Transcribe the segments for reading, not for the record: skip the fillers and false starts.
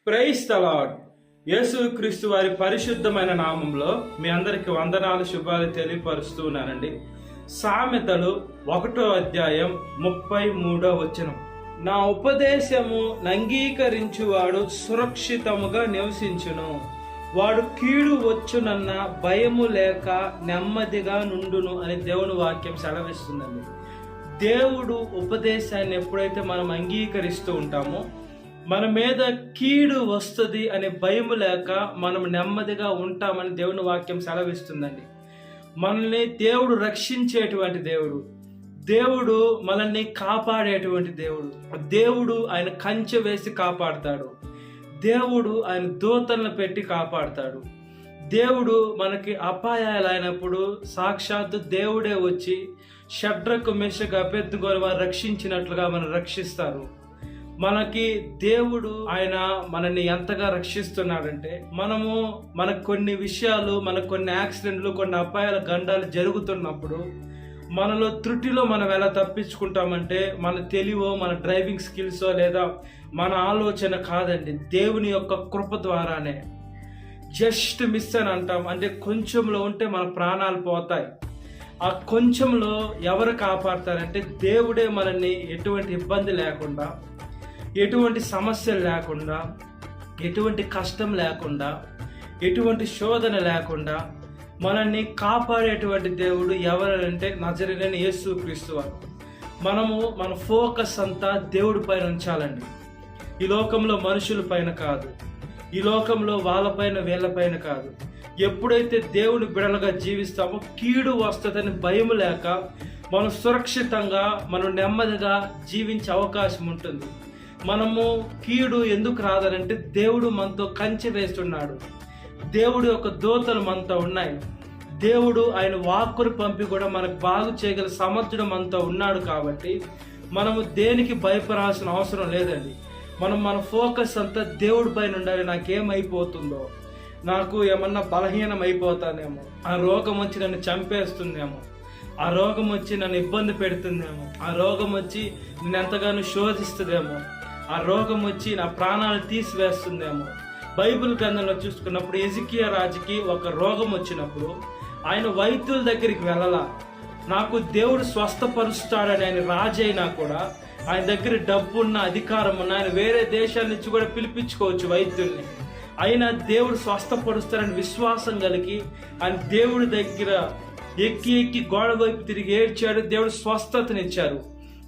Praise the lord. యేసుక్రీస్తు వారి పరిశుద్ధమైన నామంలో మీ అందరికి వందనాలు, శుభాలు తెలియపరుస్తున్నానండి. సామెతలు 1వ అధ్యాయం 33వ వచనం. నా ఉపదేశము నంగీకరించువాడు సురక్షితముగా నివసించును, వాడు కీడు వచ్చునన్న భయము లేక నెమ్మదిగా నుండును అని దేవుని వాక్యం సెలవిస్తుందండి. దేవుడు ఉపదేశాన్ని ఎప్పుడైతే మనం అంగీకరిస్తూ ఉంటామో మన మీద కీడు వస్తుంది అనే భయం లేక మనం నెమ్మదిగా ఉంటామని దేవుని వాక్యం సెలవిస్తుందండి. మనల్ని దేవుడు రక్షించేటువంటి దేవుడు, దేవుడు మనల్ని కాపాడేటువంటి దేవుడు. దేవుడు ఆయన కంచె వేసి కాపాడుతాడు, దేవుడు ఆయన దూతలను పెట్టి కాపాడుతాడు. దేవుడు మనకి అపాయాలు అయినప్పుడు సాక్షాత్తు దేవుడే వచ్చి షడ్రకు మెషకు అబేద్నెగోను వారు రక్షించినట్లుగా మనం రక్షిస్తారు. మనకి దేవుడు ఆయన మనల్ని ఎంతగా రక్షిస్తున్నాడంటే మనకు కొన్ని విషయాలు, మనకు కొన్ని యాక్సిడెంట్లు, కొన్ని అపాయాల గండాలు జరుగుతున్నప్పుడు మనలో త్రుటిలో మనం ఎలా తప్పించుకుంటామంటే మన తెలివో, మన డ్రైవింగ్ స్కిల్సో లేదా మన ఆలోచన కాదండి, దేవుని యొక్క కృప ద్వారానే. జస్ట్ మిస్ అని అంటాం, అంటే కొంచెంలో ఉంటే మన ప్రాణాలు పోతాయి. ఆ కొంచెంలో ఎవరు కాపాడతారంటే దేవుడే మనల్ని ఎటువంటి ఇబ్బంది లేకుండా, ఎటువంటి సమస్యలు లేకుండా, ఎటువంటి కష్టం లేకుండా, ఎటువంటి శోధన లేకుండా మనల్ని కాపాడేటువంటి దేవుడు ఎవరంటే నజరేయుడైన యేసుక్రీస్తు వారు. మన ఫోకస్ అంతా దేవుడి పైన ఉంచాలండి. ఈ లోకంలో మనుషుల పైన కాదు, ఈ లోకంలో వాళ్ళపైన వీళ్ళపైన కాదు. ఎప్పుడైతే దేవుని బిడలుగా జీవిస్తామో కీడు వస్తుందని భయం లేక మనం సురక్షితంగా, మనం నెమ్మదిగా జీవించే అవకాశం ఉంటుంది. కీడు ఎందుకు రాదనంటే దేవుడు మనతో కంచె వేస్తున్నాడు, దేవుడు యొక్క దూతలు మనతో ఉన్నాయి, దేవుడు ఆయన వాక్కును పంపి కూడా మనకు బాగు చేయగల సమర్థుడు మనతో ఉన్నాడు. కాబట్టి మనము దేనికి భయపడాల్సిన అవసరం లేదండి. మన ఫోకస్ అంతా దేవుడి పైన ఉండాలి. నాకేమైపోతుందో, నాకు ఏమన్నా బలహీనం అయిపోతానేమో, ఆ రోగం వచ్చి నన్ను చంపేస్తుందేమో, ఆ రోగం వచ్చి నన్ను ఇబ్బంది పెడుతుందేమో, ఆ రోగం వచ్చి నేను ఎంతగానో శోధిస్తుందేమో, ఆ రోగం వచ్చి నా ప్రాణాలు తీసివేస్తుందేమో. బైబిల్ గ్రంథంలో చూసుకున్నప్పుడు ఎజికియా రాజుకి ఒక రోగం వచ్చినప్పుడు ఆయన వైద్యుల దగ్గరికి వెళ్ళాల. నాకు దేవుడు స్వస్థపరుస్తాడని ఆయన రాజు అయినా కూడా, ఆయన దగ్గర డబ్బున్న, అధికారం ఉన్న, ఆయన వేరే దేశాల నుంచి కూడా పిలిపించుకోవచ్చు వైద్యుల్ని. అయినా దేవుడు స్వస్థపరుస్తాడని విశ్వాసం కలిగి ఆయన దేవుడి దగ్గర ఎక్కి గోడ వైపు తిరిగి ఏడ్చాడు. దేవుడు స్వస్థతనిచ్చారు.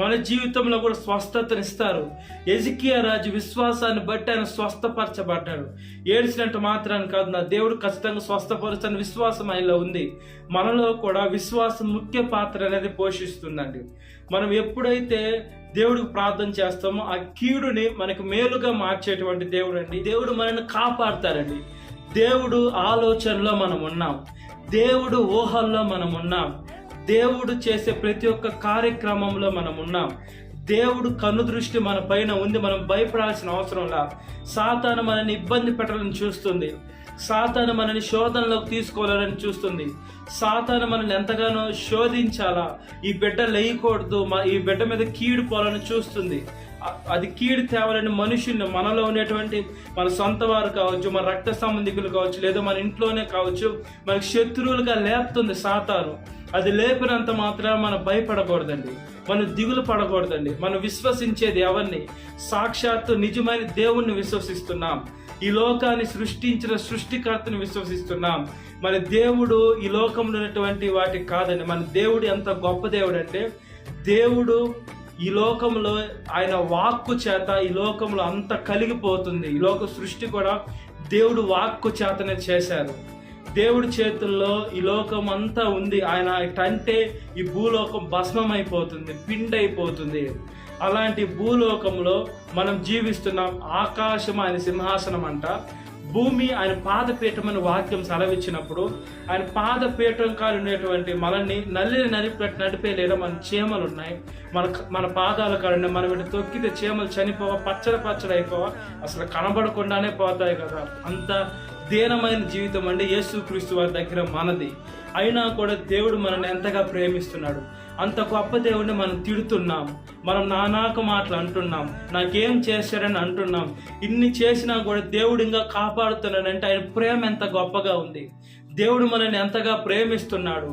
మన జీవితంలో కూడా స్వస్థతనిస్తారు. ఎజికియా రాజు విశ్వాసాన్ని బట్టి ఆయన స్వస్థపరచబడ్డాడు. ఏడ్చినట్టు మాత్రాన్ని కాదు, నా దేవుడు ఖచ్చితంగా స్వస్థపరుస్తాను విశ్వాసం ఆయనలో ఉంది. మనలో కూడా విశ్వాసం ముఖ్య పాత్ర అనేది పోషిస్తుందండి. మనం ఎప్పుడైతే దేవుడికి ప్రార్థన చేస్తామో ఆ కీడుని మనకు మేలుగా మార్చేటువంటి దేవుడు అండి. దేవుడు మనల్ని కాపాడతారండి. దేవుడు ఆలోచనలో మనం ఉన్నాం, దేవుడు ఊహల్లో మనం ఉన్నాం, దేవుడు చేసే ప్రతి ఒక్క కార్యక్రమంలో మనం ఉన్నాం. దేవుడు కన్నుదృష్టి మన పైన ఉంది. మనం భయపడాల్సిన అవసరంలా. సాతాను మనల్ని ఇబ్బంది పెట్టాలని చూస్తుంది, సాతాను మనల్ని శోధనలోకి తీసుకోవాలని చూస్తుంది, సాతాను మనల్ని ఎంతగానో శోధించాలా, ఈ బిడ్డ లేయకూడదు, ఈ బిడ్డ మీద కీడు పోవాలని చూస్తుంది. అది కీడు తేవాలని మనుషుల్ని, మనలో ఉండేటువంటి మన సొంత వారు కావచ్చు, మన రక్త సంబంధికులు కావచ్చు, లేదా మన ఇంట్లోనే కావచ్చు, మనకు శత్రువులుగా లేపుతుంది సాతాను. అది లేపినంత మాత్రం మనం భయపడకూడదండి, మనం దిగులు పడకూడదండి. మనం విశ్వసించేది ఎవరిని? సాక్షాత్తు నిజమైన దేవుణ్ణి విశ్వసిస్తున్నాం. ఈ లోకాన్ని సృష్టించిన సృష్టికర్తని విశ్వసిస్తున్నాం. మన దేవుడు ఈ లోకంలో ఉన్నటువంటి వాటికి కాదండి. మన దేవుడు ఎంత గొప్ప దేవుడు అంటే, దేవుడు ఈ లోకంలో ఆయన వాక్కు చేత ఈ లోకంలో అంత కలిగిపోతుంది. ఈ లోక సృష్టి కూడా దేవుడు వాక్కు చేతనే చేశారు. దేవుడి చేతుల్లో ఈ లోకం అంతా ఉంది. ఆయన అంటే ఈ భూలోకం భస్మం అయిపోతుంది, పిండి అయిపోతుంది. అలాంటి భూలోకంలో మనం జీవిస్తున్నాం. ఆకాశం ఆయన సింహాసనం అంట, భూమి ఆయన పాదపీఠం అని వాక్యం సెలవిచ్చినప్పుడు, ఆయన పాదపీఠం కాలు ఉండేటువంటి మనల్ని నడిపేలేదా మన చీమలు ఉన్నాయి, మన పాదాల కాడ మనం వీటి తొక్కితే చీమలు చనిపోవా, పచ్చడి అయిపోవా, అసలు కనబడకుండానే పోతాయి కదా. అంత దీనమైన జీవితం అంటే యేసుక్రీస్తు వారి దగ్గర మనది. అయినా కూడా దేవుడు మనల్ని ఎంతగా ప్రేమిస్తున్నాడు. అంత గొప్ప దేవుడిని మనం తిడుతున్నాం, మనం నానాక మాటలు అంటున్నాం, నాకేం చేశాడని అంటున్నాం. ఇన్ని చేసినా కూడా దేవుడు ఇంకా కాపాడుతున్నాడంటే ఆయన ప్రేమ ఎంత గొప్పగా ఉంది. దేవుడు మనల్ని ఎంతగా ప్రేమిస్తున్నాడు.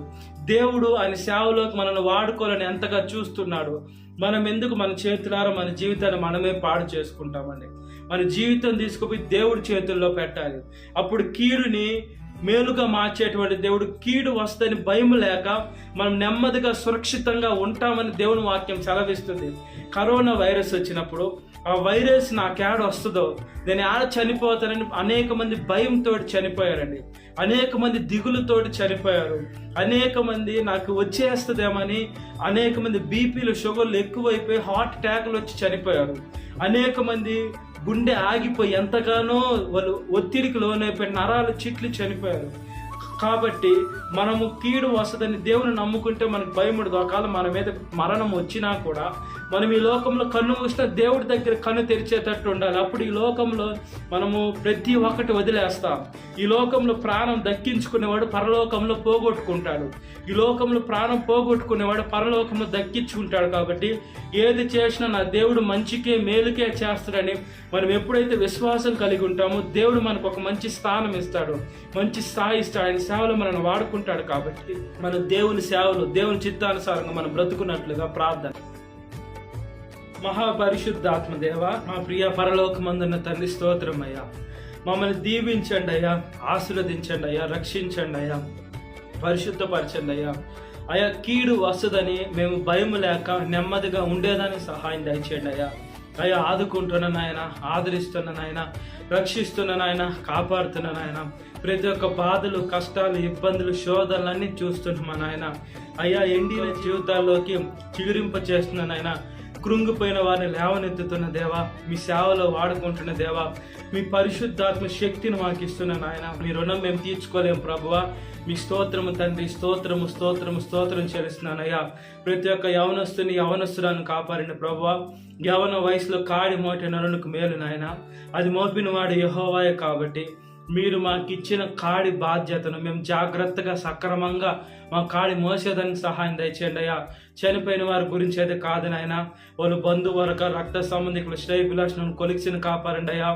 దేవుడు ఆయన సేవలోకి మనల్ని వాడుకోవాలని ఎంతగా చూస్తున్నాడు. మనం ఎందుకు మన చేతులారా మన జీవితాన్ని మనమే పాడు చేసుకుంటామండి? మన జీవితం తీసుకుపోయి దేవుడి చేతుల్లో పెట్టాలి. అప్పుడు కీడుని మేలుగా మార్చేటువంటి దేవుడు, కీడు వస్తని భయం లేక మనం నెమ్మదిగా సురక్షితంగా ఉంటామని దేవుని వాక్యం సెలవిస్తుంది. కరోనా వైరస్ వచ్చినప్పుడు ఆ వైరస్ నాకేడ వస్తుందో, నేను ఆడ చనిపోతానని అనేక మంది భయంతో చనిపోయారండి. అనేక మంది దిగులుతోటి చనిపోయారు. అనేక మంది నాకు వచ్చేస్తుందేమని, అనేక మంది బీపీలు షుగర్లు ఎక్కువైపోయి హార్ట్ అటాక్లు వచ్చి చనిపోయారు. అనేక మంది గుండె ఆగిపోయి ఎంతగానో వాళ్ళు ఒత్తిడికి లోనైపోయి నరాలు చిట్లు చనిపోయారు. కాబట్టి మనము కీడు వస్తుందని దేవుని నమ్ముకుంటే మనకు భయం ఉండదు. ఒకవేళ మన మీద మరణం వచ్చినా కూడా మనం ఈ లోకంలో కన్ను మూసిన దేవుడి దగ్గర కన్ను తెరిచేటట్టు ఉండాలి. అప్పుడు ఈ లోకంలో మనము ప్రతి ఒక్కటి వదిలేస్తాం. ఈ లోకంలో ప్రాణం దక్కించుకునేవాడు పరలోకంలో పోగొట్టుకుంటాడు. ఈ లోకంలో ప్రాణం పోగొట్టుకునేవాడు పరలోకంలో దక్కించుకుంటాడు. కాబట్టి ఏది చేసినా నా దేవుడు మంచికే మేలుకే చేస్తాడని మనం ఎప్పుడైతే విశ్వాసం కలిగి ఉంటామో దేవుడు మనకు ఒక మంచి స్థానం ఇస్తాడు, మంచి స్థాయి ఇస్తాడు. ఆయన సేవలో మనల్ని వాడుకుంటాడు. కాబట్టి మన దేవుని సేవలు దేవుని చిత్తానుసారంగా మనం బ్రతుకున్నట్లుగా ప్రార్థన. మహాపరిశుద్ధాత్మ దేవ, మా ప్రియ పరలోకమందున్న తండ్రి, స్తోత్రం అయ్యా. మమ్మల్ని దీవించండి అయ్యా, ఆశీర్వదించండి అయ్యా, రక్షించండి అయ్యా, పరిశుద్ధపరచండి అయ్యా. అయ్యా కీడు వస్తుందని మేము భయం లేక నెమ్మదిగా ఉండేదానికి సహాయం దయచేయండి అయ్యా. అయ్యా ఆదుకుంటున్న నాయన, ఆదరిస్తున్న నాయన, రక్షిస్తున్న నాయన, కాపాడుతున్న నాయన, ప్రతి ఒక్క బాధలు, కష్టాలు, ఇబ్బందులు, శోధనలన్నీ చూస్తున్నాం నాయన. అయ్యా ఎండిన జీవితాల్లోకి చిగురింప చేస్తున్న నాయన, కృంగిపోయిన వారిని లేవనెత్తుతున్న దేవా, మీ సేవలో వాడుకుంటున్న దేవా, మీ పరిశుద్ధాత్మ శక్తిని మాకు ఇస్తున్న నాయన. మీ రుణం మేము తీర్చుకోలేము ప్రభువా. మీ స్తోత్రము తండ్రి, స్తోత్రము స్తోత్రము స్తోత్రం చెల్లిస్తున్నానయ్యా. ప్రతి ఒక్క యవనస్తుని యవనస్తురాన్ని కాపాడిన ప్రభువా. యవన వయసులో కాడి మోటి నరునికి మేలు నాయన, అది మోపిన వాడు యెహోవాయే. కాబట్టి మీరు మాకు ఇచ్చిన కాడి బాధ్యతను మేము జాగ్రత్తగా సక్రమంగా మా కాడి మోసేదానికి సహాయం దయచేయండి అయ్యా. చనిపోయిన వారి గురించి అయితే కాదు నాయన, వాళ్ళు బంధువర్గ రక్త సంబంధికులు శ్రేయభిలాషులను కొలిక్సిని కాపాడండి అయ్యా.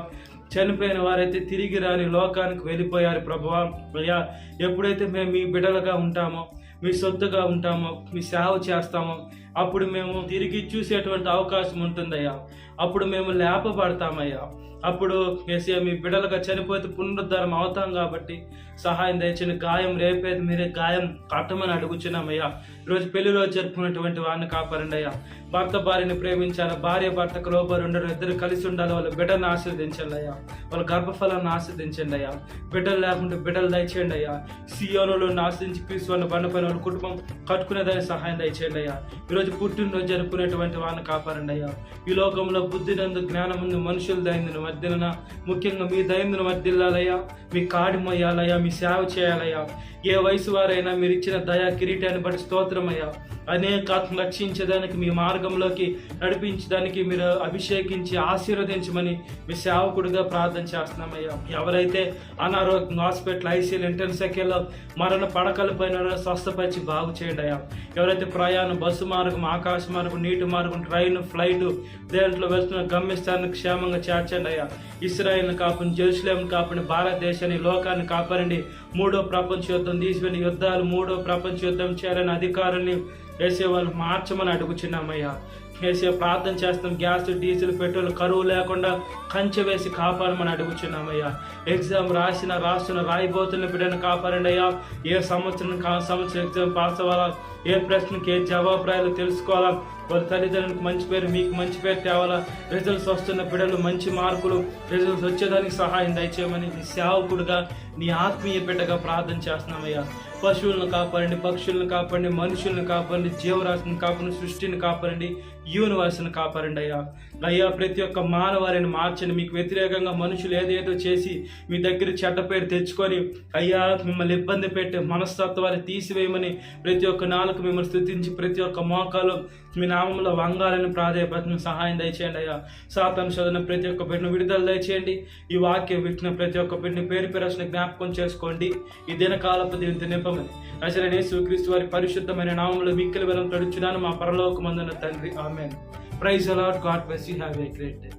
చనిపోయిన వారైతే తిరిగి రాని లోకానికి వెళ్ళిపోయారు ప్రభువా. అయ్యా ఎప్పుడైతే మేము మీ బిడ్డలుగా ఉంటామో, మీ సొత్తుగా ఉంటామో, మీ సేవ చేస్తామో, అప్పుడు మేము తిరిగి చూసేటువంటి అవకాశం ఉంటుందయ్యా. అప్పుడు మేము లేపబడతామయ్యా. అప్పుడు యేసయ్య మీ బిడ్డలుగా చనిపోతే పునరుద్ధారం అవుతాం. కాబట్టి సహాయం దయచేయండి. గాయం రేపేది మీరే, గాయం కట్టమని అడుగుచున్నామయ్యా. ఈరోజు పెళ్లిలో జరుపుకున్నటువంటి వారిని కాపాడండి అయ్యా. భర్త భార్యని ప్రేమించాలి, భార్య భర్తకు లోబడి ఉండరు, ఇద్దరు కలిసి ఉండాలి. వాళ్ళ బిడ్డలను ఆశీర్వదించండి అయ్యా, వాళ్ళ గర్భఫలాన్ని ఆశీర్వదించండి అయ్యా. బిడ్డలు లేకుంటే బిడ్డలు దయచేయండి అయ్యా. సియోనులో ఆశ్రయించి పీసువన్న బండపైన వాళ్ళ కుటుంబం కట్టుకునేదానికి సహాయం దయచేయండి అయ్యా. ఈరోజు పుట్టినరోజు జరుపుకునేటువంటి వారిని కాపాడండి అయ్యా. ఈ లోకంలో బుద్ధినందు, జ్ఞానముందు, మనుషుల దైందును వర్ధిన, ముఖ్యంగా మీ దైందును వర్ధిల్లాలయ్యా. మీ కాడి మొయ్యాలయ్యా, మీ సేవ చేయాలయ్యా. ఏ వయసు వారైనా మీరు ఇచ్చిన దయా కిరీటాన్ని బట్టి స్తోత్రమయ్యా. అనేక ఆత్మ రక్షించడానికి, మీ మార్గంలోకి నడిపించడానికి మీరు అభిషేకించి ఆశీర్వదించమని మీ సేవకుడిగా ప్రార్థన చేస్తున్నామయ్యా. ఎవరైతే అనారోగ్యం హాస్పిటల్, ఐసీఎల్, ఇంటెన్సివ్లో మరణ పడకల పైన స్వస్థపరిచి బాగు చేయండి అయ్యా. ఎవరైతే ప్రయాణం, బస్సు మార్గం, ఆకాశ మార్గం, నీటి మార్గం, ట్రైన్, ఫ్లైట్ దేంట్లో వెళ్తున్న గమ్యస్థానాన్ని క్షేమంగా చేర్చండి అయ్యా. ఇస్రాయేల్ని కాపాడండి, జెరూసలేంని కాపాడండి, భారతదేశాన్ని, లోకాన్ని కాపాడండి. మూడో ప్రపంచ యుద్ధం తీసిపోయిన యుద్ధాలు, మూడో ప్రపంచ యుద్ధం చేయాలని అధికారుల్ని వేసే వాళ్ళు మార్చమని అడుగుచున్నామయ్యా. వేసే ప్రార్థన చేస్తాం. గ్యాస్, డీజిల్, పెట్రోల్ కరువు లేకుండా కంచె వేసి కాపాడమని అడుగుచున్నామయ్యా. ఎగ్జామ్ రాస్తున్న రాయిపోతున్న బిడ్డను కాపాడండి అయ్యా. ఏ సంవత్సరం ఎగ్జామ్ పాస్ అవ్వాలా, ఏ ప్రశ్నకి ఏ జవాబు తెలుసుకోవాలా, వాళ్ళ తల్లిదండ్రులకు మంచి పేరు, మీకు మంచి పేరు తేవాలా, రిజల్ట్స్ వస్తున్న బిడ్డలు మంచి మార్కులు, రిజల్ట్స్ వచ్చేదానికి సహాయం దయచేయమని నీ సేవకుడుగా, నీ ఆత్మీయ బిడ్డగా ప్రార్థన చేస్తున్నామయ్యా. పశువులను కాపాడండి, పక్షులను కాపాడండి, మనుషులను కాపాడండి, జీవరాశిని కాపాడండి, సృష్టిని కాపాడండి, యూనివర్స్ని కాపాడండి అయ్యా. అయ్యా ప్రతి ఒక్క మానవారిని మార్చండి. మీకు వ్యతిరేకంగా మనుషులు ఏదేదో చేసి మీ దగ్గర చెడ్డ పేరు తెచ్చుకొని అయ్యా మిమ్మల్ని ఇబ్బంది పెట్టి మనస్తత్వాన్ని తీసివేయమని ప్రతి ఒక్క నాలుగు మిమ్మల్ని స్తుతించి ప్రతి ఒక్క మోకాలు మీ నామంలో వంగాలని ప్రాధాన్యపడుతున్న సహాయం దయచేయండి అయ్యా. సాతాను శోధన ప్రతి ఒక్క బిడ్డను విడుదల దయచేయండి. ఈ వాక్యం వింటున్న ప్రతి ఒక్క బిడ్డని పేరు పేరసిన జ్ఞాపకం చేసుకోండి. ఈ దినకాలపు దీనితో నింపమని నడిపించుకోమని నజరేయుడైన యేసుక్రీస్తు వారి పరిశుద్ధమైన నామములో మిక్కిలి బలం తడుచున్నాను మా పరలోకమందున్న తండ్రి. Amen. Praise the Lord. God bless you. Have a great day.